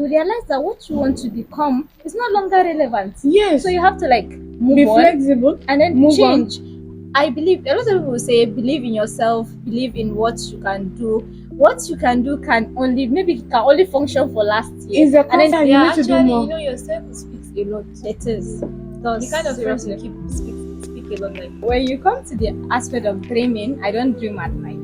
you realize that what you want to become is no longer relevant. Yes. So you have to like move Be on flexible and then move on. change. I believe a lot of people will say believe in yourself, believe in what you can do. What you can do can only function for last year. It's a And then constant, you Yeah, need to do actually, more. yourself speaks a lot. it is. The kind of friends you Seriously. keep speak a lot. Like, When you come to the aspect of dreaming, I don't dream at night.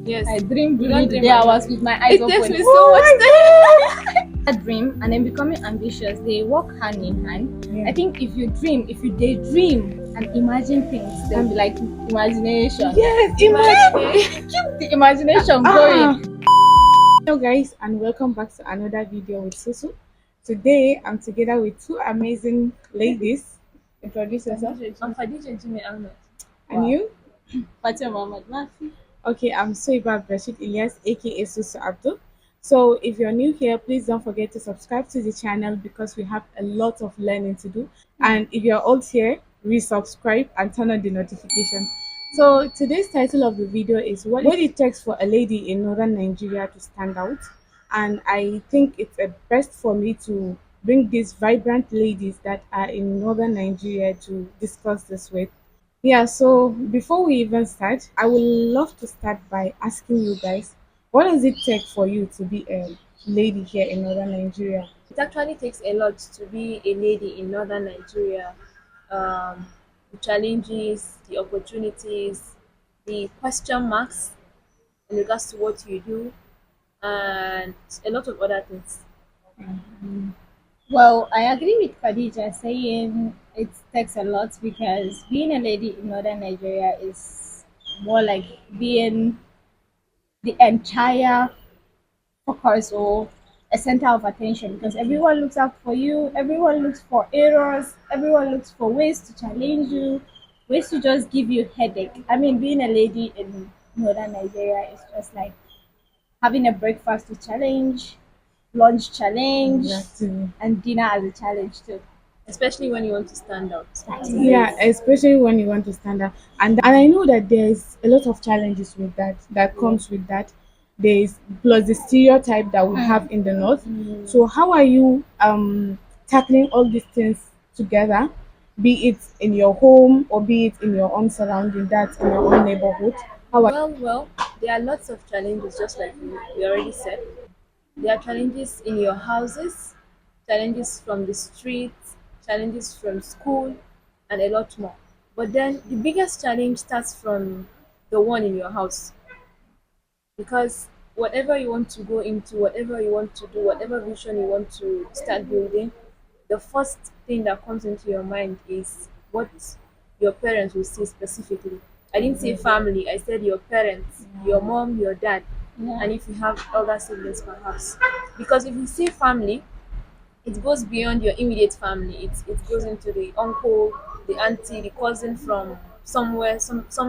yes, I dream you during don't the dream day at hours night. with my eyes It open. takes me so much time. A dream and then becoming ambitious, they work hand in hand. Yeah. I think if you daydream and imagine things, they'll be like imagination. Yes, Imagine. Keep the imagination ah. going. Hello guys, and welcome back to another video with Susu. Today I'm together with two amazing ladies. Introduce yourself. I'm Khadija Jimmy Ahmed. And Wow. you? Fatima Muhammad Mafi. Okay, I'm Soiba Rashid Ilyas, aka Susu Abdul. So if you're new here, please don't forget to subscribe to the channel because we have a lot of learning to do. And if you're old here, resubscribe and turn on the notification. So today's title of the video is what it takes for a lady in northern Nigeria to stand out. And I think it's a best for me to bring these vibrant ladies that are in northern Nigeria to discuss this with. Yeah, so before we even start, I would love to start by asking you guys, what does it take for you to be a lady here in northern Nigeria? It actually takes a lot to be a lady in northern Nigeria. The challenges, the opportunities, the question marks in regards to what you do, and a lot of other things. Well, I agree with Khadija saying it takes a lot because being a lady in northern Nigeria is more like being the entire focus or a center of attention because everyone looks out for you, everyone looks for errors, everyone looks for ways to challenge you, ways to just give you headache. I mean, being a lady in northern Nigeria is just like having a breakfast to challenge, lunch challenge, Exactly. and dinner as a challenge too. Especially when you want to stand out. Yeah, especially when you want to stand out. And I know that there's a lot of challenges with that comes with that. There's plus the stereotype that we have in the north. So how are you tackling all these things together? Be it in your home or be it in your own surrounding, that in your own neighborhood. How are Well, there are lots of challenges, just like we already said. There are challenges in your houses, challenges from the streets, challenges from school, and a lot more. But then the biggest challenge starts from the one in your house because whatever you want to go into, whatever you want to do, whatever vision you want to start building, the first thing that comes into your mind is what your parents will see specifically. I didn't say family, I said your parents, your mom, your dad, Yeah. and if you have other siblings perhaps. Because if you say family, it goes beyond your immediate family. It goes into the uncle, the auntie, the cousin from somewhere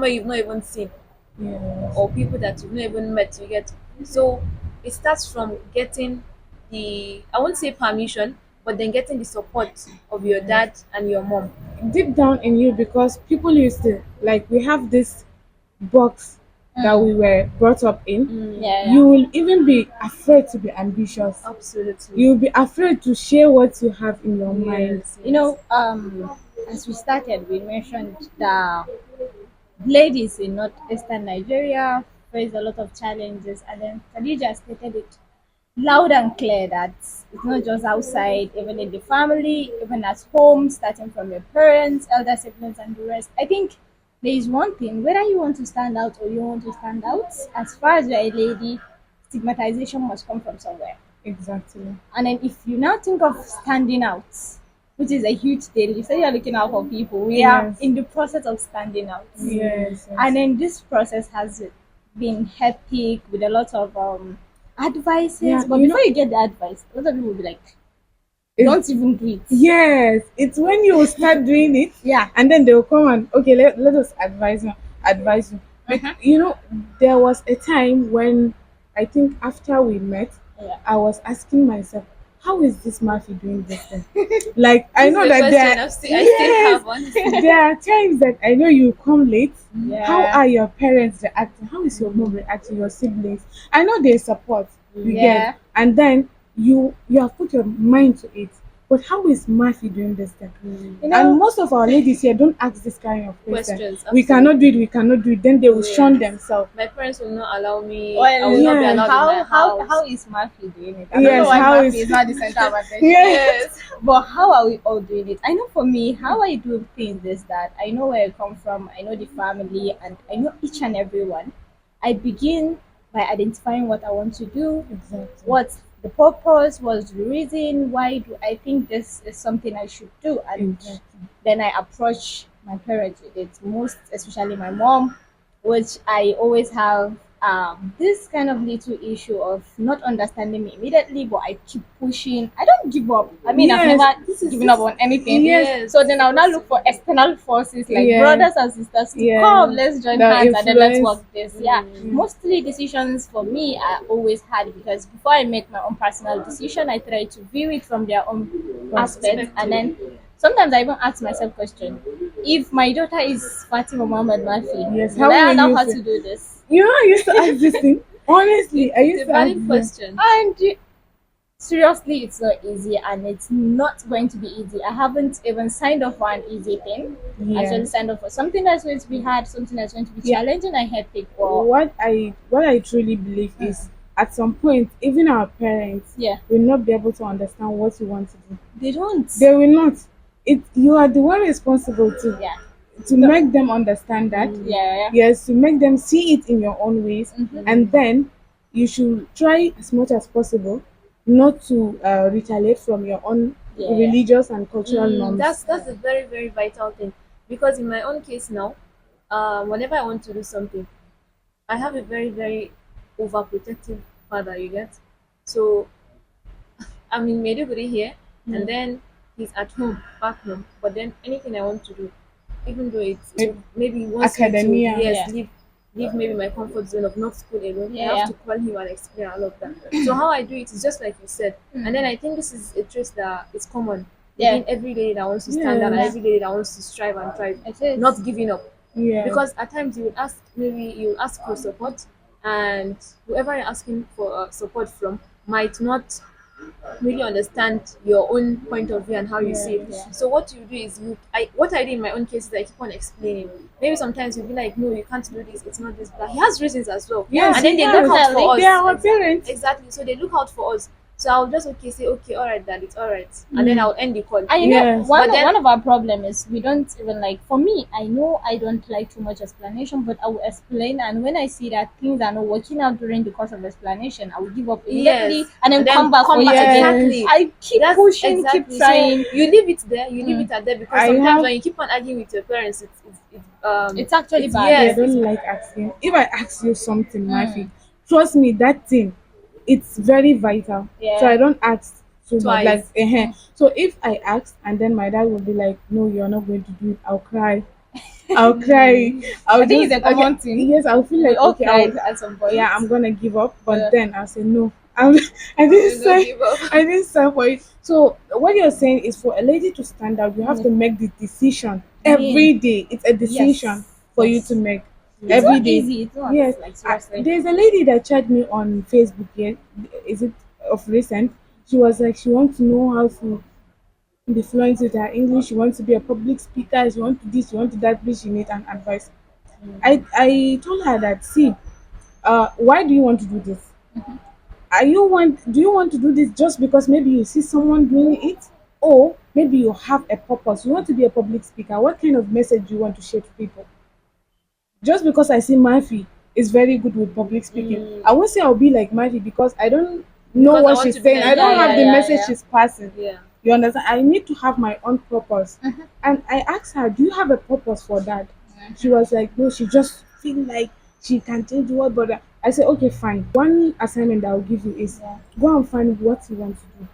you've not even seen, yes. or people that you've not even met. You get, so it starts from getting the, I won't say permission, but then getting the support of your dad and your mom. Deep down in you, because people used to like, we have this box that we were brought up in. Yeah, You will even be afraid to be ambitious. Absolutely. You'll be afraid to share what you have in your mind. Yes, You know, as we started, we mentioned that ladies in northeastern Nigeria face a lot of challenges, and then Khadija stated it loud and clear that it's not just outside, even in the family, even at home, starting from your parents, elder siblings, and the rest. I think there is one thing, whether you want to stand out or you want to stand out, as far as you're a lady, stigmatization must come from somewhere. Exactly. And then if you now think of standing out, which is a huge deal, you say you're looking out for people. We are Yes. in the process of standing out. Yes. And then this process has been hectic with a lot of advices. Yeah, But you before know- you get the advice, a lot of people will be like, It's- don't even do it. Yes, it's when you start doing it, Yeah. and then they'll come and okay, let us advise you. But, there was a time when I think after we met, Yeah. I was asking myself, how is this Murphy doing this thing? Like I This know is a that question there, I still have one. there are times that I know you come late. Yeah. How are your parents reacting? How is your mom reacting? Your siblings? I know they support you Yeah. get, and then you have put your mind to it. But how is Matthew doing this thing? You And know, most of our ladies here don't ask this kind of question. Questions, We cannot do absolutely. it, we cannot do it. Then they will shun Yes. themselves. My parents will not allow me. I will well, not be Yes. allowed in my how house. is Murphy doing it? I don't know Yes, why how Murphy is is not the center of attention. yes. Yes. But how are we all doing it? I know for me, how I do things is that I know where I come from, I know the family, and I know each and every one. I begin by identifying what I want to do, Exactly. what's the purpose, what's the reason, why do I think this is something I should do, and Exactly. then I approach my parents with it, most especially my mom, which I always have this kind of little issue of not understanding me immediately, but I keep pushing. I don't give up. I mean, I've Yes. never given This up is on anything. Yes. yes. So This then is I'll now supposed to look for be. external forces like Yeah. brothers and sisters to come, Yeah. let's join The hands and then let's influence. work this. Yeah. Mostly decisions for me are always hard because before I make my own personal decision, I try to view it from their own aspect, and Perspective. then sometimes I even ask myself question: if my daughter is Fatima Muhammad Mafi, Yes. will How I will allow you her say? to do this? You know, I used to ask this thing. Honestly, I It's used a to ask valid this. question. And seriously, it's not easy, and it's not going to be easy. I haven't even signed up for an easy thing. I Yeah. actually signed up for something that's going to be hard, something that's going to be Yeah. challenging and hectic. But What I truly believe is at some point, even our parents yeah, will not be able to understand what you want to do. they don't. They will not. It you are the one responsible Yeah, to no, make them understand that. yeah, Yes, to make them see it in your own ways, and mm-hmm. then you should try as much as possible not to retaliate from your own Yeah, religious and cultural norms. That's a very very vital thing because in my own case now, whenever I want to do something, I have a very very overprotective father. You get, so I'm in Maiduguri here, and mm. then he's at home, back home. But then anything I want to do, even though Maybe maybe he wants me to, academia. yes, Yeah, leave maybe my comfort zone of not school alone. I yeah, have yeah. to call him and explain all of that. So how I do it is just like you said, and then Mm. I think this is a trait that is common Yeah, within every lady that wants to stand out and yeah. Yes. every lady that wants to strive and thrive, It is. not giving up. Yeah. Because at times you will ask for support, and whoever you're asking for support from might not really understand your own point of view and how you see Yeah. it. Yeah. So what you do is what I do in my own case is I keep on explaining. Maybe sometimes you'll be like, no, you can't do this, it's not this, but he has reasons as well. Yes, And then he they look has. out Definitely. for They us. are our parents. Exactly. So they look out for us. So I'll just say, okay, all right, dad, it's all right. And then I'll end the call. And you know, Yes. one But then one of our problem is we don't even like. For me, I know I don't like too much explanation, but I will explain. And when I see that things are not working out during the course of explanation, I will give up immediately yes, and then and then come back for come it back again. Yes. exactly. I keep That's pushing, keep exactly. So trying. you leave it there. You leave it at there because I sometimes have when you keep on arguing with your parents, It's actually it's bad. See, I yes, it's don't like asking. If I ask you something, Mafi, Mm. trust me, that thing, it's very vital. So Yeah. I don't ask too much. Like, twice. so if I ask and then my dad will be like, "No, you're not going to do it," I'll cry. I'll cry. I'll I think just it's a okay. common thing. Yes, I'll feel We like all okay. cried at some point. Yeah, I'm gonna give up. But Uh, then I'll say no. I I didn't will not say. give up. I didn't sign for it. So what you're saying is for a lady to stand out, you have to make the decision I mean, every day. It's a decision yes, for you to yes. make It's every not day. easy. It's not Yes. like seriously. There's a lady that chatted me on Facebook here. Is it of recent? She was like, she wants to know how to be fluent with her English. She wants to be a public speaker. She wants to this. She wants to that. Please, she needs an advice. I told her that, see, why do you want to do this? Do you want to do this just because maybe you see someone doing it, or maybe you have a purpose, you want to be a public speaker? What kind of message do you want to share to people? Just because I see Murphy is very good with public speaking, I won't say I'll be like Murphy because I don't know Because I what want she's to be saying. like I Yeah, don't you. have yeah, the yeah, message yeah. she's passing. Yeah. You understand? I need to have my own purpose. And I asked her, do you have a purpose for that? She was like, no, she just feel like she can change the world. But I said, okay, fine. One assignment that I'll give you is Yeah. go and find what you want to do.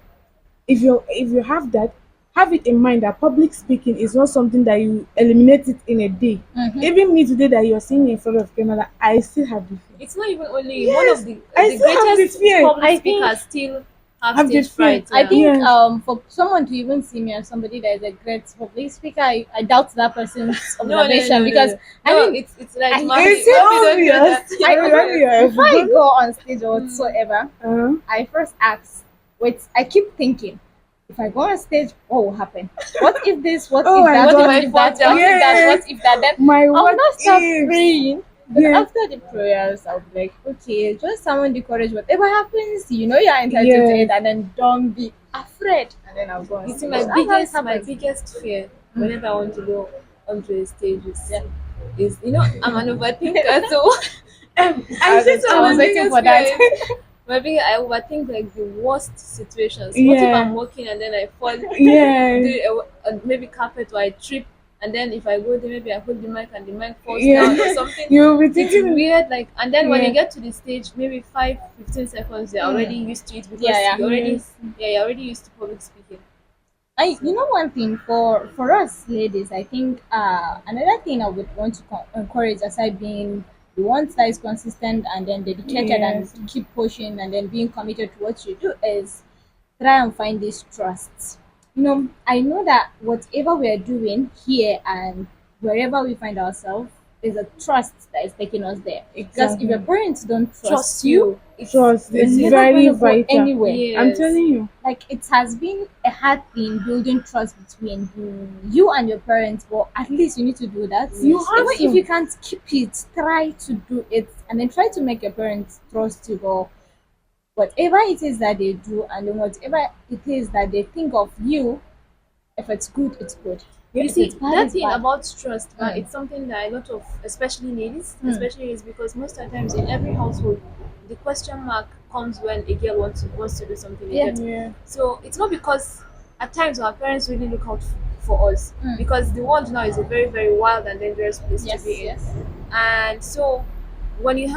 If you have that, have it in mind that public speaking is not something that you eliminate it in a day. Mm-hmm. Even me today that you're seeing me in front of camera, I still have the fear. It's not even only one of Yes, the I still have the greatest fear. public I think speakers still have Have the stage fear. fright. I Yeah. think Yes. for someone to even see me as somebody that is a great public speaker, I doubt that person's No, no, no, observation no, no, because no. I No, mean it's like I Mafi, It's Mafi don't do obvious. that. I Maybe even you're a before I fool. go on stage or whatsoever, I first ask wait, I keep thinking, if I go on stage, what will happen? What if this? What Oh if my that? What if What god. I if fall that? What down? if that? Yes. What if that? Then My I will what not start ifs. praying. Then Yeah. after the prayers, I'll be like, okay, just summon the courage. Whatever happens, you know you're entitled to it, Yes. and then don't be afraid. And then I'll go on You see, stage. That's how it my happens. biggest fear whenever I want to go onto a stage Yeah. is I'm an overthinker, so I said I so my was my waiting biggest for fear that. is I overthink like the worst situations. What if I'm yeah. walking and then I fall, Yes. maybe carpet or I trip, and then if I go there, maybe I hold the mic and the mic falls down or Yeah. something. You'll be It's thinking weird, like, and then when you yeah. get to the stage, maybe 5, 15 seconds, you're already used to it Yeah, because yeah. Yes. you're already used to public speaking. I, you know, one thing for us ladies, I think another thing I would want to encourage, aside being the one that is consistent and then dedicated and Yes. keep pushing and then being committed to what you do, is try and find this trust. You know, I know that whatever we are doing here and wherever we find ourselves is a trust that is taking us there. Because if your Exactly. parents don't trust Trust you, you. Trust you're is never very going to go vital. anywhere. I'm Yes. telling you. Like, it has been a hard thing building trust between you and your parents, but at least you need to do that. You Yes, have Even yes. if to. you can't keep it, try to do it, and then try to make your parents trust you. But whatever it is that they do, and then whatever it is that they think of you, if it's good, it's good. You If it's see, bad, that it's thing bad. about trust, Mm. it's something that a lot of, Mm. especially ladies, because most of the times in every household, the question mark comes when a girl wants to do something. You Yeah. get, Yeah. so it's not because at times our parents really look out for us, Mm. because the world now is a very very wild and dangerous place to Yes. be in, Yes. and so when you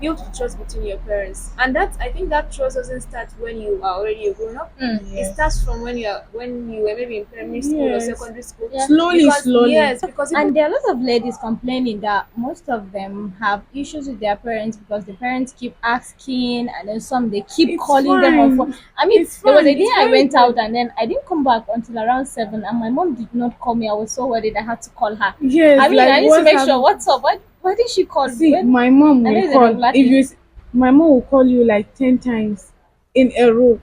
build the trust between your parents, and that I think that trust doesn't start when you are already a grown up. Mm. It Yes. starts from when you were maybe in primary school or Yes. secondary school, Yeah. Slowly, because slowly. yes, because people. And there are a lot of ladies complaining that most of them have issues with their parents because the parents keep asking, and then some they keep It's calling them on phone. fine. I mean, It's there was a fine. day It's I very went good. out and then I didn't come back until around 7, and my mom did not call me. I was so worried I had to call her. Yes, I mean, like I need to what make sure have what's up. Why did she call see when my mom I know will it's a call regular if thing? my mom will call you like 10 times in a row.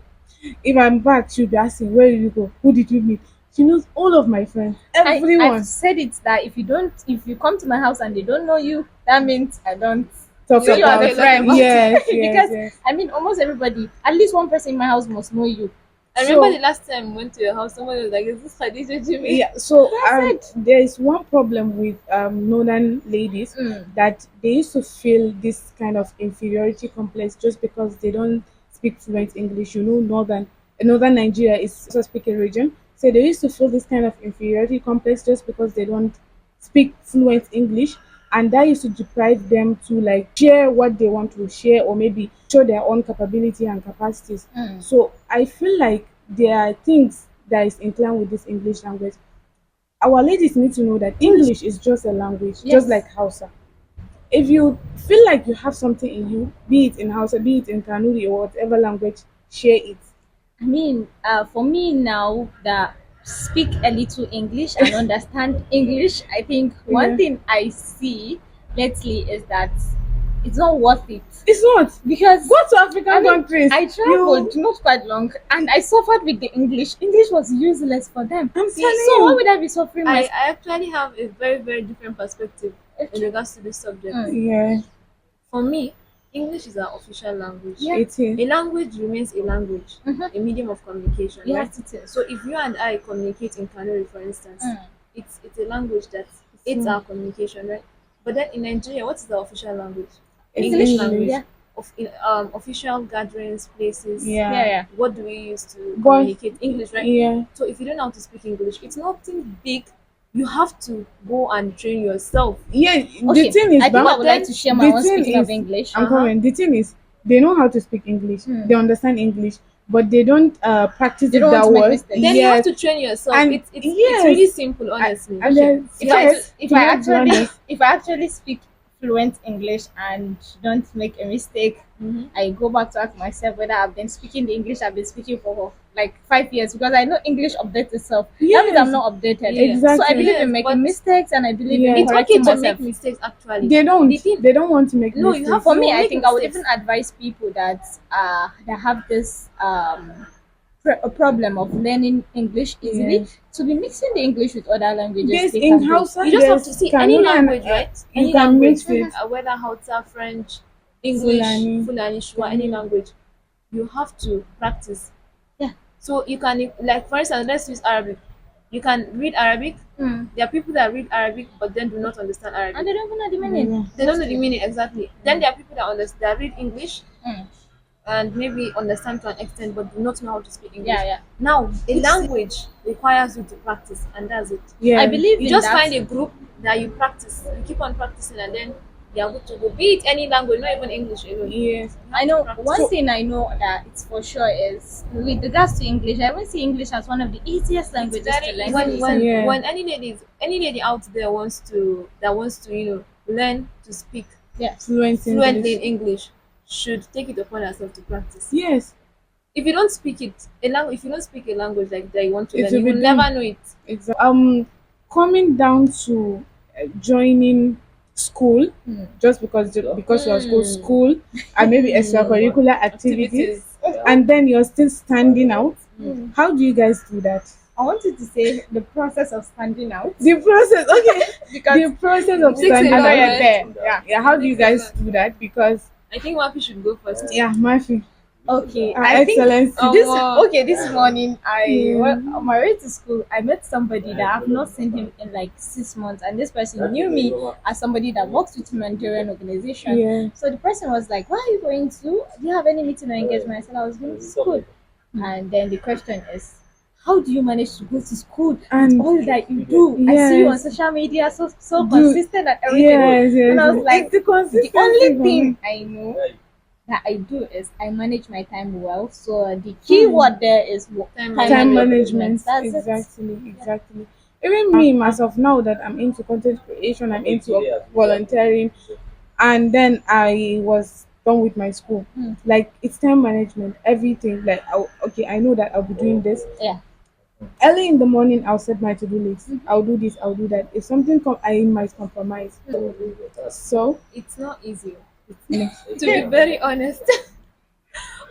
If I'm back, she'll be asking, where did you go? Who did you meet? She knows all of my friends, I've everyone. said it that if you come to my house and they don't know you, that means I don't Talk see You you as talk a a about lot friend. about it. yes, yes, Because yes. I mean, almost everybody, at least one person in my house must know you. I remember So the last time we went to your house, somebody was like, "Is this Khadija Jimmy?" yeah, so That's it. there is one problem with northern ladies, Mm. that they used to feel this kind of inferiority complex just because they don't speak fluent English. You know, northern Nigeria is also speaking region, so they used to feel this kind of inferiority complex just because they don't speak fluent English, and that used to deprive them to like share what they want to share, or maybe show their own capability and capacities. Mm. So I feel like there are things that is inclined with this English language. Our ladies need to know that English. English is just a language, just Yes. like Hausa. If you feel like you have something in you, be it in Hausa, be it in Kanuri or whatever language, share it. I mean, for me now that speak a little English and understand English, I think one Yeah. thing I see lately is that it's not worth it. It's not. Because Go to I African mean, countries. I You traveled not quite long and I suffered with the English. English was useless for them. I'm See, telling So why you. would I be suffering myself? I actually have a very very different perspective in regards to this subject. Mm. Yeah, For me, English is our official language. Yeah. it is. A language remains a language, Mm-hmm. a medium of communication, right? Yes, it is. So if you and I communicate in Kanuri, for instance, Mm. it's a language that it's So our communication, right? But then in Nigeria, what is the official language? it's English English. English. language. Yeah. Official gatherings, places. Yeah. Yeah. Yeah. What do we use to But communicate? English, right? yeah. So if you don't know how to speak English, it's nothing big. You have to go and train yourself. Yeah, the Okay. thing is, I think I but But would like then, to share my the own thing speaking of is, English. I'm uh-huh, coming. The thing is, they know how to speak English. Mm. They understand English, but they don't practice They it don't want that to make well. mistakes. then you have Yes, to train yourself. and It's really yes, simple, honestly. and Okay. then If I Try first to if to I not be actually honest, if I actually speak fluent English and don't make a mistake, Mm-hmm. I go back to ask myself whether I've been speaking the English I've been speaking for like 5 years, because I know English updates itself. That means I'm Yes, not updated. Yes, So I exactly. believe in yes, making but mistakes and I believe in Yeah. it's okay correcting to make myself. mistakes. Actually, They the don't. thing They don't want to make no, you have mistakes. For you me, will I make think I would mistakes. even advise people that have this a problem of learning English easily Yes. to be mixing the English with other languages There's they in can do. Hausa, You just have to there's see any Kanuri, and language, right? you Any can language, mix it. whether Hausa, French, English, Fulani, Fulani, Shwa, any Kanuri. language, you have to practice. Yeah. So you can, like, for instance, let's use Arabic. You can read Arabic. Mm. There are people that read Arabic but then do not understand And Arabic. they don't even know the meaning. Yeah. They don't know the meaning exactly. Then there are people that understand that read English Mm. and maybe understand to an extent but do not know how to speak English. Yeah, yeah. Now, a It's, language requires you to practice, and that's it. I Yeah. believe You in just that. find a group that you practice, you keep on practicing, and then you're good to go. Be it any language, not even English alone. Yes. You have I to know practice. one So thing I know that it's for sure is with regards to English. I even see English as one of the easiest It's languages very to learn. when Easily. Yeah. when any lady out there wants to learn to speak Yes. fluent fluently in English. English should take it upon herself to practice. Yes. If you don't speak it a language, if you don't speak a language like that you want to It learn, will you be will doing never know it. exactly. Coming down to joining school Mm. just because you're school and maybe extracurricular activities, Activities. Yeah. and then you're still standing out. Mm. How do you guys do that? I wanted to say the process of standing out The process, okay. because The process of It takes a standing I know lot, you're out. right? there. Yeah. Yeah, how do you It takes a guys lot. do that? Because I think Mafi should go first. yeah, Mafi, Okay, our I think excellency. this Wow. okay. This morning, Yeah. on my way to school, I met somebody that I've not seen him in like 6 months, and this person knew me as somebody that works with humanitarian organization. Yeah. So the person was like, "Where are you going to? Do you have any meeting or engagement?" I said, "I was going to school." And then the question is, how do you manage to go to school And with all that you do? I see you on yes, social media, so do consistent and everything. yes, yes, And I was yes. like, It's the the consistency only for thing me. I know that I do is I manage my time well. So the key word there is Time Time management. management, That's it. exactly. Even me myself, now that I'm into content creation, I'm into volunteering, and then I was done with my school. Mm. Like it's time management, everything. Like okay, I know that I'll be doing this Yeah. early in the morning. I'll set my to-do list. I'll do this. I'll do that. If something come, I might compromise. So It's not easy. no. To be very honest.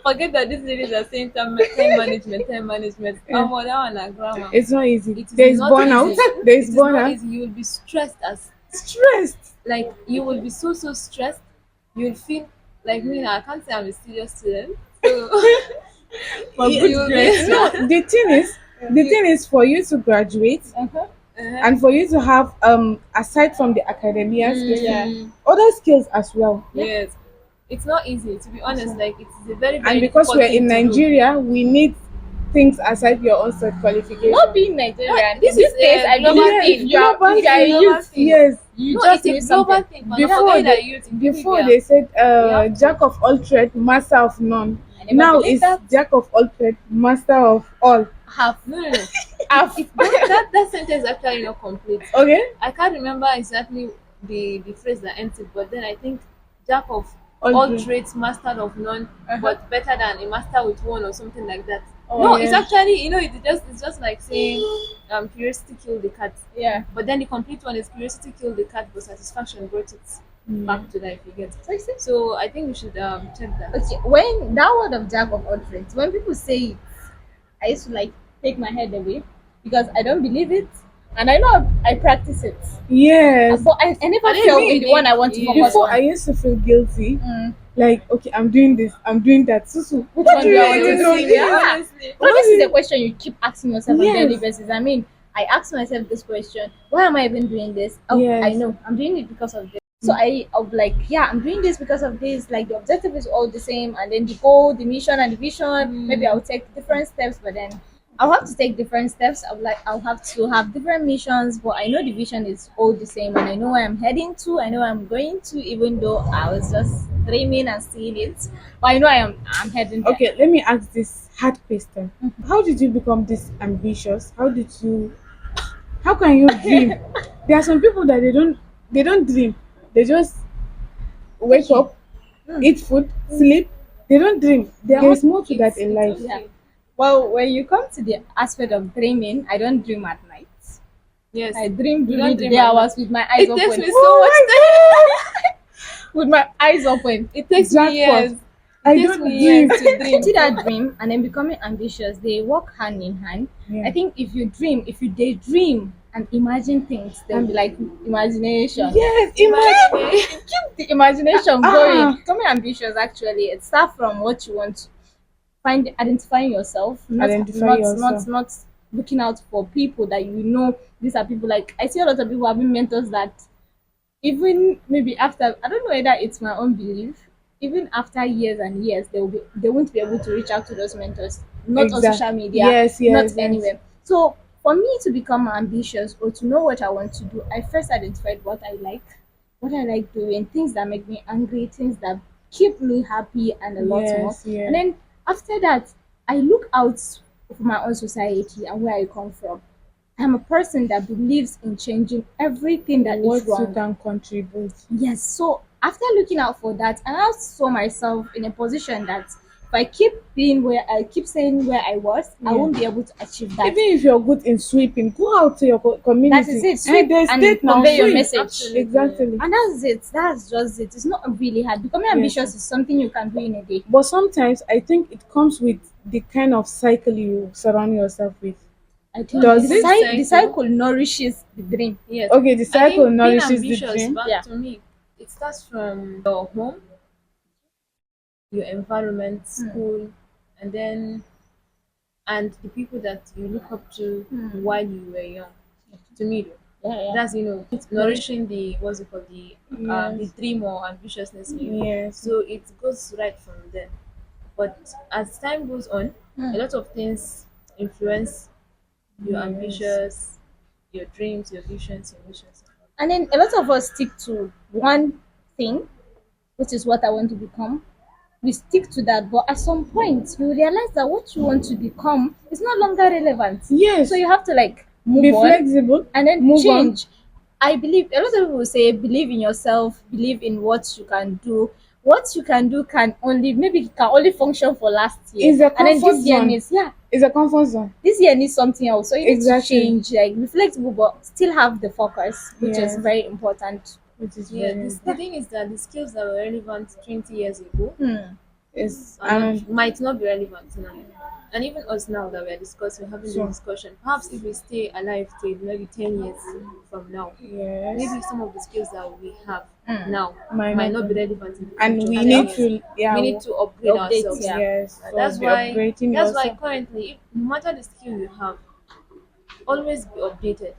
Forget that these ladies are saying time management, time management. Yeah. That one na grammar. It's not easy. It is There's not burnout. easy. There's It is not burnout. easy. You will be stressed as Stressed. like you will be so stressed. You'll feel like me now. I can't say I'm a serious student. So For Yeah, good you'll grace. be no, the thing is for you to graduate Uh-huh. uh-huh. and for you to have aside from the academia skills, Yeah. other skills as well. Yes. It's not easy to be honest. Like it's a very And very because difficult we're thing in to do. Nigeria, we need things aside your own set qualification. Not being Nigerian. This These is days, a I global believe thing. if you are global if you are a thing. global youth, thing. Yes. you No, just it's a need global something. thing. But Before not forget they, that youth. before they said have to- jack of all trade, master of none. I never Now believed it's that. jack of all trade, master of all. Half. no. Half. That sentence is actually not complete. Okay? I can't remember exactly the phrase that ends it, but then I think jack of All all trade. trades, master of none, Uh-huh. but better than a master with one or something like that. Oh, No, yeah. it's actually it's just like saying curiosity killed the cat. Yeah. But then the complete one is curiosity killed the cat, but satisfaction brought it back to life. You get. So you see? So I think we should check that. Okay, when that word of jack of all trades, when people say it, I used to like take my head away because I don't believe it, and I know I practice it, Yes. but I never And then felt me, in the one I want to yeah. focus Before on. I used to feel guilty. Mm. Like, okay, I'm doing this, I'm doing that. Susu, Which what one do do you I want even to know? see? Yeah. Honestly. No, this is a question you keep asking yourself on Yes. daily basis. I mean, I ask myself this question: why am I even doing this? Oh, Yes. I know I'm doing it because of this. So I'm like, yeah, I'm doing this because of this. Like the objective is all the same, and then the goal, the mission, and the vision. Maybe I'll take different steps, but then I'll have to take different steps. I'll have to have different missions, but I know the vision is all the same, and I know where I'm heading to. I know where I'm going to, even though I was just dreaming and seeing it. But I know I'm heading there. Okay, let me ask this hard question. How did you become this ambitious? How can you dream? There are some people that they don't dream. They just wake Okay. up, eat food, sleep. They don't dream. There is more to that in It's life. Yeah. okay. Well, when you come to the aspect of dreaming, I don't dream at night. Yes. I dream You during don't the dream day at night. hours with my eyes It takes open. me so much time. Oh With my eyes open. It my takes god! me Jackpot. years. It I takes don't me years dream. to dream. See that dream and then becoming ambitious, they work hand in hand. I Yeah. think if you dream, if you daydream and imagine things, they'll be And like imagination. yes, imagine. Imagine. Keep the imagination going. Ah, Becoming ambitious actually, it starts from what you want, find identifying yourself, not identify not not yourself. not looking out for people that you know. These are people like I see a lot of people having mentors that even maybe after, I don't know whether it's my own belief, even after years and years they won't be able to reach out to those mentors, not on Exact. social media, Yes, not yes, yes. anywhere. So for me to become ambitious or to know what I want to do, I first identified what I like doing, things that make me angry, things that keep me happy, and a lot more. Yes, And yes. then after that, I look out for my own society and where I come from. I'm a person that believes in changing everything that is What you wrong. can contribute. Yes, so after looking out for that, and I saw myself in a position that if I keep being where I keep saying where I was, I Yeah. won't be able to achieve that. Even if you're good in sweeping, go out to your That is community it. and Sweep they and state now convey your sweep. message. Absolutely. Exactly. And that's it. That's just it. It's not really hard. Becoming Yes. ambitious is something you can do in a day. But sometimes I think it comes with the kind of cycle you surround yourself with. I think Does it? the cycle nourishes the dream. Yes. Okay, the I cycle think being nourishes the ambitious, dream. back Yeah. to me, it starts from your home, your environment, Hmm. school, and then and the people that you look up to Hmm. while you were young. To me, though, Yeah, yeah. that's it's nourishing the what's it called the Yes. dream or ambitiousness in you. Yes. So it goes right from there. But as time goes on, a Hmm. lot of things influence your Yes. ambitious, your dreams, your visions, your missions. And then a lot of us stick to one thing, which is what I want to become. We stick to that, but at some point you realize that what you want to become is no longer relevant. So Yes. you have to like move Be on flexible. and then Move on. change. I believe a lot of people will say believe in yourself, believe in what you can do. What you can do can only maybe can only function for last year. It's a And then comfort this year zone. needs, yeah, It's a comfort zone. this year needs something else. So you need to Exactly. change, like be flexible but still have the focus, which is Yes. very important. Which is Yeah, very the important. thing is that the skills that were relevant 20 years ago Hmm. It's are not might not be relevant now. And even us now that we're discussing, we're having this so discussion, perhaps if we stay alive till maybe 10 years from now, yes. maybe some of the skills that we have Hmm. now Might might not not be be. relevant in the And future we And 10 need years. to yeah We need to upgrade updates, ourselves. yeah. yes. So That's be why upgrading yourself. currently, no matter the skill you have, always be updated.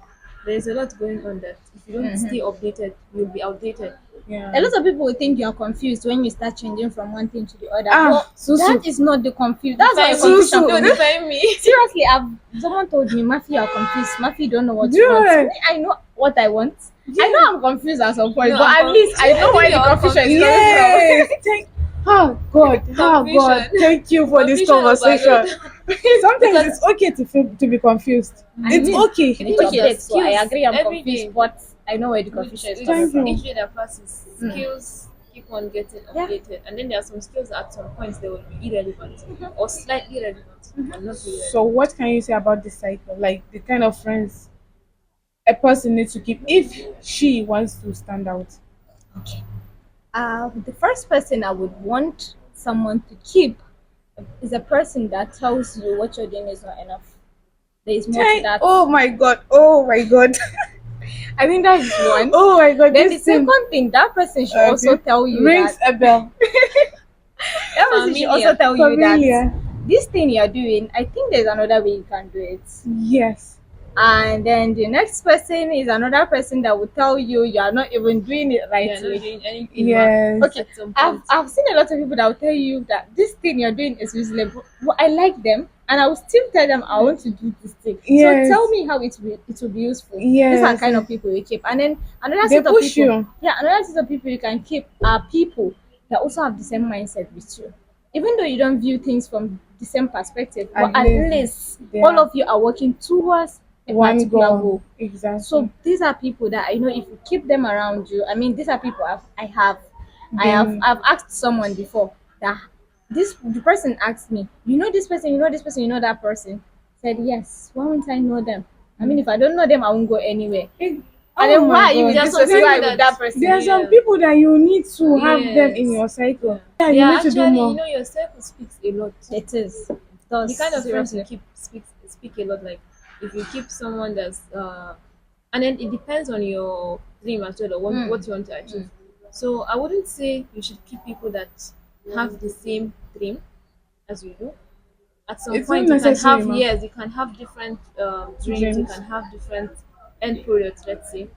There is a lot going on that if you don't Mhm. stay updated, you'll be outdated. A Yeah. lot of people will think you're confused when you start changing from one thing to the other, Ah, but Susu. that is not the confuse. That's not a Define me. confusion for Susu. No, me. define me. Seriously, I've someone told me, Mafi, you're confused. Mafi, don't know what you want. Yeah. Me, I know what I want. I know Yeah. I'm confused at some point, No, but I'm at least I I know think where we're the all confusion is confused. coming from. Yes. Thank oh God. Oh God. Confusion. Thank you for this Confusion conversation. overload. Sometimes Because it's okay to be confused. I It's mean, okay. the thing is okay, that then, so I skills agree I'm every confused, day, but I know where the which confusion is coming Thank is from. you. each day that passes, Mm. skills keep on getting Yeah. updated, and then there are some skills that at some points they will be irrelevant or slightly relevant, but not really So relevant. what can you say about this cycle? Like the kind of friends a person needs to keep if she wants to stand out. Okay. The first person I would want someone to keep is a person that tells you what you're doing is not enough. There is more to Thank, that. oh my god. Oh my god. I think that is one. Oh my god. Then the This thing second thing, that person should also tell you rings that a bell. that person should also Familiar. tell you that Familiar. this thing you're doing, I think there's another way you can do it. Yes. And then the next person is another person that will tell you you are not even doing it right They are not way. doing anything Yes. Okay, at some I've point. I've seen a lot of people that will tell you that this thing you're doing is reasonable. But I like them, and I will still tell them I want to do this thing. Yes. So tell me how it will be useful. These are Yes. kind of people you keep, and then another They set of push people. you. Yeah, another set of people you can keep are people that also have the same mindset with you. Even though you don't view things from the same perspective, but At at least least they all are of you are working towards a one particular goal. goal. Exactly. So these are people that I know if you keep them around you. I mean, these are people I have. Then I've asked someone before that this the person asked me, you know this person, you know this person, you know that person. Said yes. Why won't I know them? I mean, if I don't know them, I won't go anywhere. it, And oh then my why are you god. There are some people dissatisfied with that that person? There are some yeah. people that you need to have them in Yes. your Yeah. cycle. Yeah, They you are need to do actually, more. your circle speaks a lot. It is. It The does, kind of friends you seriously. keep speak a lot. Like if you keep someone that's and then it depends on your dream as well or what you want to achieve. So I wouldn't say you should keep people that have the same dream as you do. At some It's not point you can necessary, have ma. yes, you can have different dreams, you Dreams. can have different end products, let's say.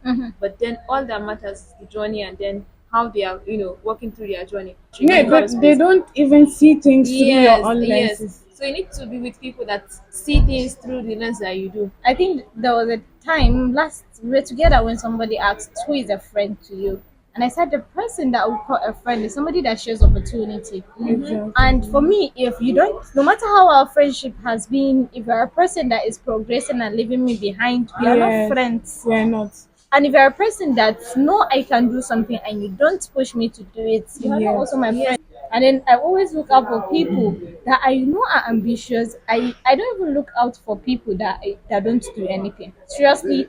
But then all that matters is the journey and then how they are, working through their journey Yeah, in the but first they place. don't even see things through your Yes, own yes. lenses. So you need to be with people that see things through the lens that you do. I think there was a time last we were together when somebody asked who is a friend to you, and I said the person that we call a friend is somebody that shares opportunity. Exactly. And for me, if you don't, no matter how our friendship has been, if you're a person that is progressing and leaving me behind, we are not Yes, friends. we're not. And if you're a person that know I can do something and you don't push me to do it, you are not also Yes. my Yes. friend. And then I always look out for people that I know are ambitious. I don't even look out for people that don't do anything. Seriously,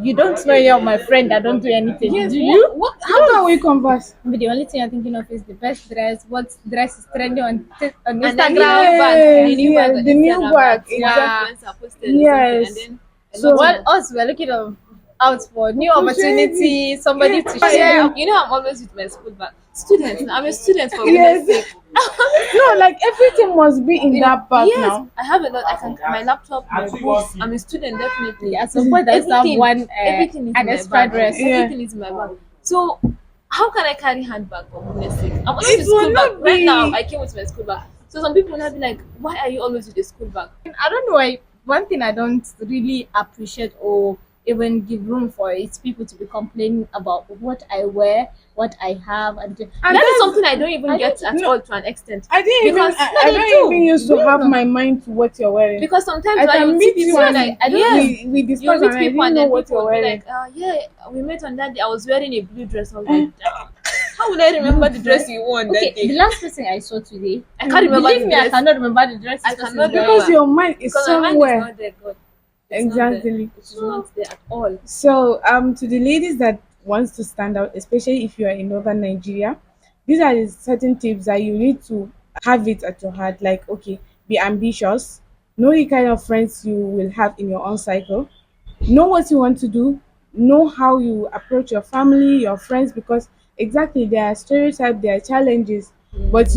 you don't know you're my friend that don't do anything. Yes. Do you? What? You How can don't. we converse? But the only thing I'm thinking of is the best dress. What dress is trending on And then Instagram? Yes, the new yes, bag on the new Instagram bag. that one Yeah. influencer posted or something, and Yes. then a lot So What of us we're looking out for new opportunity. opportunity, somebody Yes. to share. Even I'm always with my school bag. Student, I'm a student for goodness sake. yes. No, like everything must be in that bag Yes, now. I have a lot. I can my laptop, my books. I'm a student, definitely. At some point, I used to have Everything, one everything is an in my extra bag. dress. Yeah. Everything is in my bag. So how can I carry handbag for goodness sake? I'm always It with will school bag. not Right now, be. I came with my school bag. So some people will not be like, why are you always with the school bag? I don't know why. One thing I don't really appreciate or even give room for is people to be complaining about what I wear, what I have, and And That is that's something I don't even I get don't- at no. all to an extent. I didn't even. Because I, no, I they don't even do. used to Do you have know? my mind to what you're wearing. because sometimes I when you can see meet you people and like I don't yes, we you discuss meet and I people didn't and know then what people you're will be wearing. like, yeah, we met on that day. I was wearing a blue dress. I was like, how will I remember the dress you wore on Okay, that the day? last person I saw today, I can't remember believe the me, I dress. cannot remember the dress I this person cannot is wearing. Because remember your mind is because my mind is somewhere. not there. God, it's not there. Exactly. It is not there at all. So, to the ladies that wants to stand out, especially if you are in northern Nigeria, these are the certain tips that you need to have it at your heart. Like, okay, be ambitious, know the kind of friends you will have in your own cycle, know what you want to do, know how you approach your family, your friends, because exactly there are stereotypes, there are challenges, but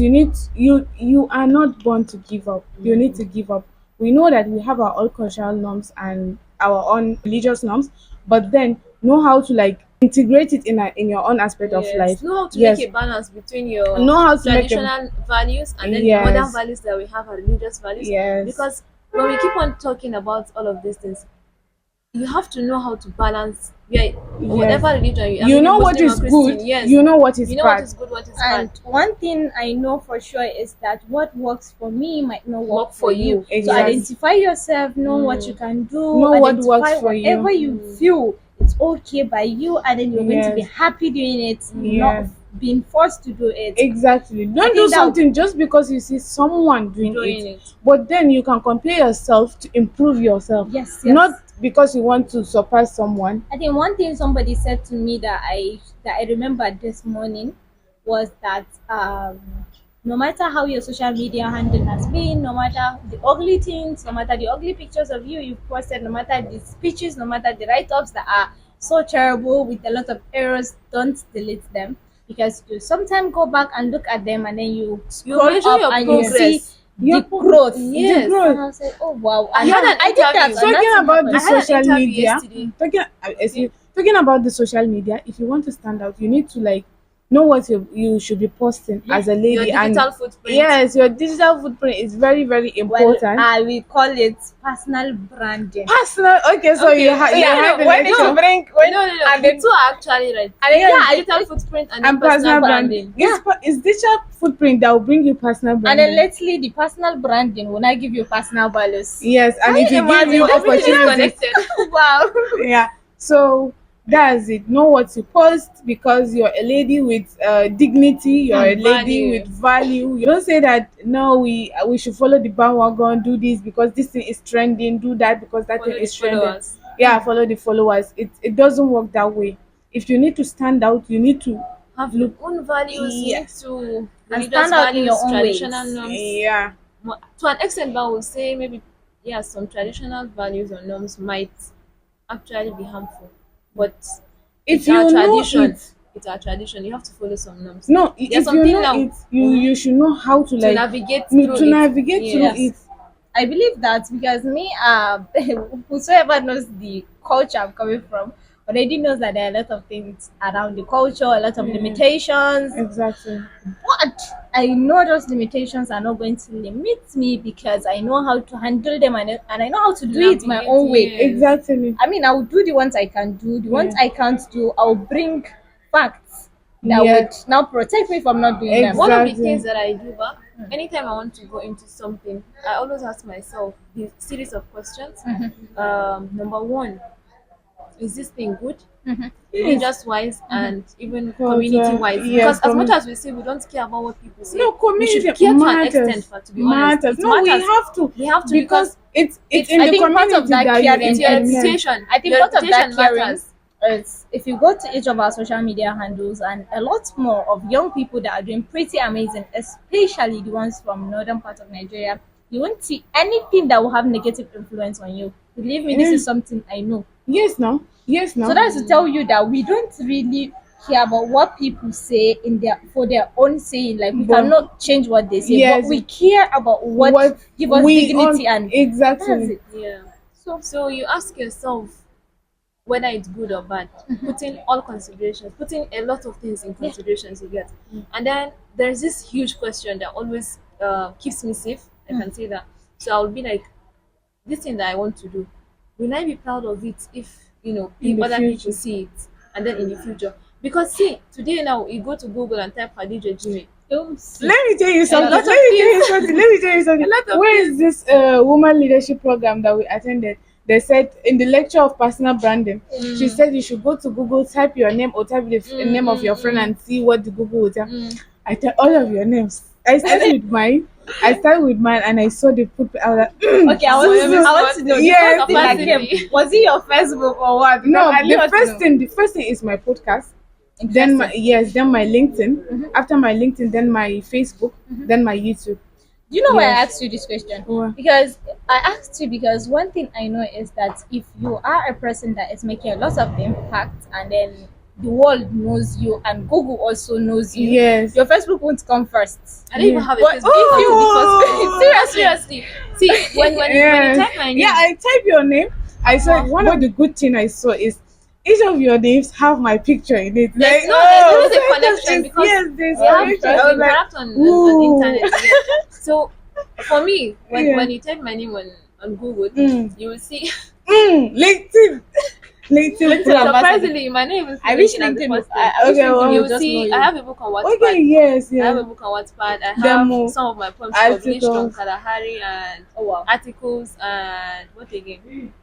you are not born to give up. You need to give up. We know that we have our own cultural norms and our own religious norms, but then know how to like integrate it in your own aspect of Yes, life. know how to make Yes, a balance between your know how to make a traditional values and then the modern yes, values that we have, our religious values. yes, Because when we keep on talking about all of these things, you have to know how to balance yeah yes. whatever religion you I You mean know what Muslim or is Christian, good. yes. You know what is You know what bad. is good, what is And bad. one thing I know for sure is that what works for me might not work Work for for you. you. So Exactly. identify yourself, know what you can do, Know what works identify for you. whatever you feel it's okay by you, and then you're going to be Yes. happy doing it, not Yes. being forced to do it. Exactly. I Don't do think that something just because you see someone doing Doing it. it. But then you can compare yourself to improve yourself. yes, yes. Not because you want to surpass someone. I think one thing somebody said to me that I remembered this morning was that no matter how your social media handle has been, no matter the ugly things, no matter the ugly pictures of you've posted, no matter the speeches, no matter the write-ups that are so terrible with a lot of errors, don't delete them because you sometimes go back and look at them and then you You scroll measure up your and you see progress. the growth. Yes. The growth. And I was like, oh wow, I had an I did that. interview. And Talking that's about the I had an social interview media, yesterday. talking about the social media, if you want to stand out, you need to like know what you should be posting as a Your lady. And digital footprint. yes, your digital footprint is very, very well, important. I will call it personal branding. Personal. Okay, so Okay, you no, have no, a When it lecture. to bring when no, no, no. and The then two are actually right. and then, Yes. yeah, Digital footprint and then And personal branding. Yeah. It's digital footprint that will bring you personal and branding. then lately the personal branding will not give you personal values. Yes, and Can it you will give imagine? you Everything is opportunities. connected. Wow. Yeah. So That's it. Know what you post because you're a lady with dignity. You're a And lady with value. value. You don't say that no, we should follow the bandwagon. Do this because this thing is trending. Do that because that thing Follow the is trending. followers. Yeah, follow the followers. It doesn't work that way. If you need to stand out, you need to Have your look. own values. You Yeah, need to And religious stand out in your values, own traditional ways. norms. yeah. To an extent, but I would say maybe yeah, some traditional values or norms might actually be harmful, but If it's our you know tradition. it, It's our tradition. You have to follow some norms. no. There's If you something know now it, you should know how to to like navigate no, through to it. navigate through Yes. it. Yes. I believe that because me, whosoever knows the culture I'm coming from already knows that there are a lot of things around the culture, a lot of Yeah, limitations. exactly. But I know those limitations are not going to limit me because I know how to handle them, and I know how to do it my Navigate, own way. yes. Exactly. I mean, I will do the ones I can do, the ones Yeah. I can't do, I'll bring facts that Yeah. would now protect me from not doing them. One of the Exactly. things that I do back anytime I want to go into something, I always ask myself the series of questions. Number one, is this thing good? Yes. Religious wise and even community Culture. wise. Yes. Because as much as we say we don't care about what people say, No, we community should care to an extent. matters. For to be honest, Matters. it No, we matters. have to We have to because because it's it's in I the think part of community that that you it's caring your implement. reputation. I think Your part of that reputation caring matters. is if you go to each of our social media handles and a lot more of young people that are doing pretty amazing, especially the ones from northern part of Nigeria, you won't see anything that will have negative influence on you. Believe me, this Yeah. is something I know. Yes. No. Yes. So No. that's to tell you that we don't really care about what people say in their for their own saying. Like we But cannot change what they say, but yes, we care about what what give us we dignity on and that's exactly. it. Yeah. So So you ask yourself whether it's good or bad, putting all considerations, putting a lot of things in yeah. considerations you get. And then there's this huge question that always keeps me safe. I can say that. So I'll be like, this thing that I want to do, will I be proud of it if In the other people future. see it and then in the future? Because see, today now you go to Google and type Khadija Jimmy. You'll see. Let me tell you A something. lot Let of me tell things. you something. Let me tell you A something. lot of Where things. is this woman leadership program that we attended? They said in the lecture of personal branding, she said you should go to Google, type your name or type the name of your friend and see what the Google will tell. I tell all of your names. I started with mine. I started with mine and I saw the put. I was like, Okay, Susan. I want to know the Yes, first thing that capacity. came. Was it your Facebook or what? Because no, I really want to know. the first thing is my podcast. Then my Interesting. yes, then my LinkedIn. After my LinkedIn, then my Facebook, then my YouTube. Do you know why I Yes. asked you this question? Why? Because I asked you because one thing I know is that if you are a person that is making a lot of impact and then the world knows you and Google also knows you, Yes. your Facebook won't come first. I don't even Yeah. have a But Facebook if account you in the first place. seriously, Seriously. See, when you type my name, Yeah, I type your name. I saw one of the good thing I saw is each of your names have my picture in it. there's Like, no oh, there is a so connection because yes, there's we have connection. I we was like, interact on ooh. internet. Yeah. So for me, Yeah. when you type my name on Google, Mm. you will see LinkedIn, LinkedIn Pro. Ambassador. surprisingly my name is I wish LinkedIn as the LinkedIn. first thing. I wish Okay, LinkedIn well, You would will just know see I you. have a book on Okay, Wattpad. yes, I have a yes. book on Wattpad. I Demo have some of my poems published on articles. Kalahari and Oh wow. articles and what again?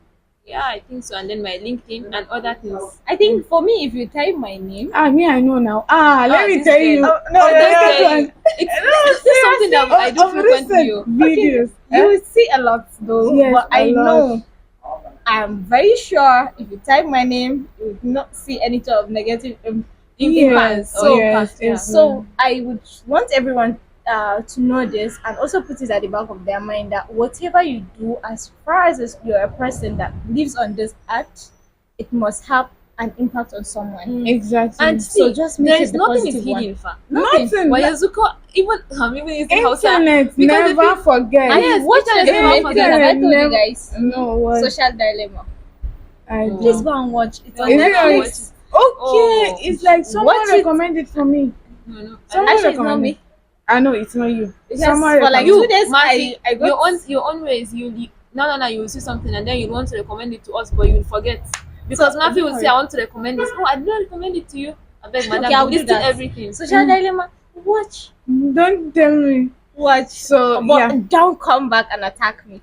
Yeah, I think so. And then my LinkedIn and other things. I think for me, if you type my name, Ah, me, I know now. Let me This tell girl. you. Oh, no, Oh, no, Don't no, that tell one. you. It's something that I do Of frequently. recent okay, videos. you will see a lot though. Yes, But a I lot. know I'm very sure if you type my name, you will not see any sort of negative impact. Influence or So, impact, yeah. so I would want everyone to know this and also put it at the back of their mind that whatever you do, as far as you're a person that lives on this earth, it must have an impact on someone. Exactly. And So see, just make there it is the nothing is positive one. hidden, fa. Nothing. When Yazuko, even using Hausa, Internet because the never thing- forget. And Yes, watch internet the never main forget. thing. Have I told you never- guys? No, what? Social dilemma. I Oh. Please do. go and watch. It's on Is Is it on? Netflix. Netflix. Okay, Oh. it's like someone Watch it. recommended for me. No. Someone Actually, it's not recommended. me. I know it's not you. Because Someone for like recommended. 2 days, Marcy, I got your own ways. No. You will see something and then you want to recommend it to us, but you will forget because So, Mafi will don't say, "I worry. want to recommend this." Oh, I did not recommend it to you. I beg, madam, Okay, I'll be do listing that. everything. Social dilemma. Watch, Don't tell me. watch. So But yeah, don't come back and attack me.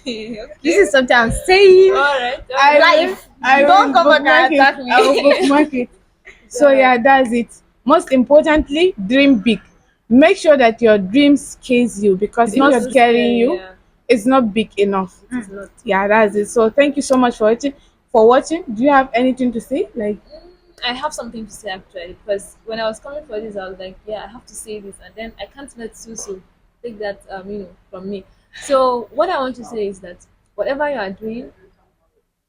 Okay. This is something I'm saying All right. I live. I Don't will come back bookmark and it. attack I will me. bookmark it. So Yeah. yeah, that's it. Most importantly, dream big. Make sure that your dreams scares you, because It's if not you're too scaring scary, you, yeah. it's not big enough. It is not. Yeah, that's it. So thank you so much for watching. For watching. Do you have anything to say? Like, I have something to say actually because when I was coming for this, I was like, yeah, I have to say this, and then I can't let Susu take that, from me. So what I want to say is that whatever you are doing,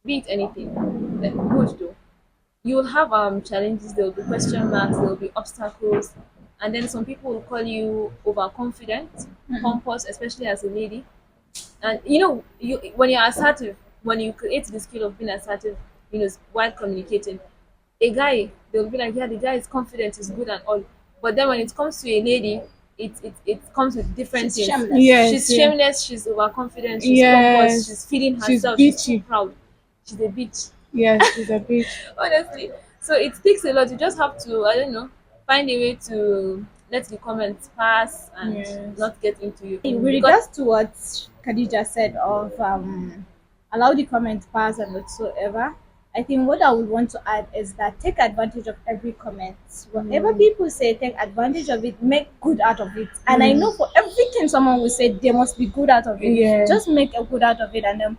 be it anything, like good though, you will have challenges. There will be question marks. There will be obstacles, and then some people will call you overconfident, pompous, especially as a lady. And you when you're assertive, when you create the skill of being assertive, while communicating, a guy, they'll be like, yeah, the guy is confident, is good and all. But then when it comes to a lady, it comes with different She's things. shameless. yes, She's yeah. shameless, she's overconfident, she's pompous, she's Yes. feeling She's herself, she's too bitchy. proud, she's a bitch. Yes, she's a bitch. Honestly. So it takes a lot. You just have to, I don't know, find a way to let the comments pass and Yes. not get into you. With Because regards to what Khadija said of allow the comment pass and whatsoever, I think what I would want to add is that take advantage of every comment. Whatever people say, take advantage of it, make good out of it. And I know for everything someone will say, there must be good out of it. Yes. Just make a good out of it, and then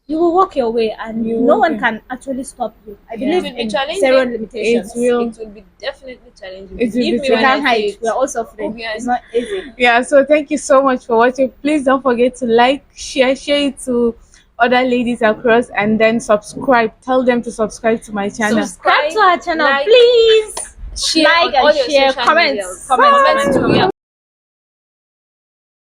you will walk your way, and You no one okay. can actually stop you. I Yeah. it believe will be in zero challenging. It limitations. will. It will be definitely challenging. It will Believe be me We when can't I hide. say We're it. all Oh suffering. yeah. It's not easy. Yeah, so thank you so much for watching. Please don't forget to like, share it to other ladies across, and then subscribe. Tell them to subscribe to my channel. Subscribe to Subscribe, our channel, like, please. share Like on and all your share. social Comments. medias. Comments. Comments Comments. too. Comments. Yeah.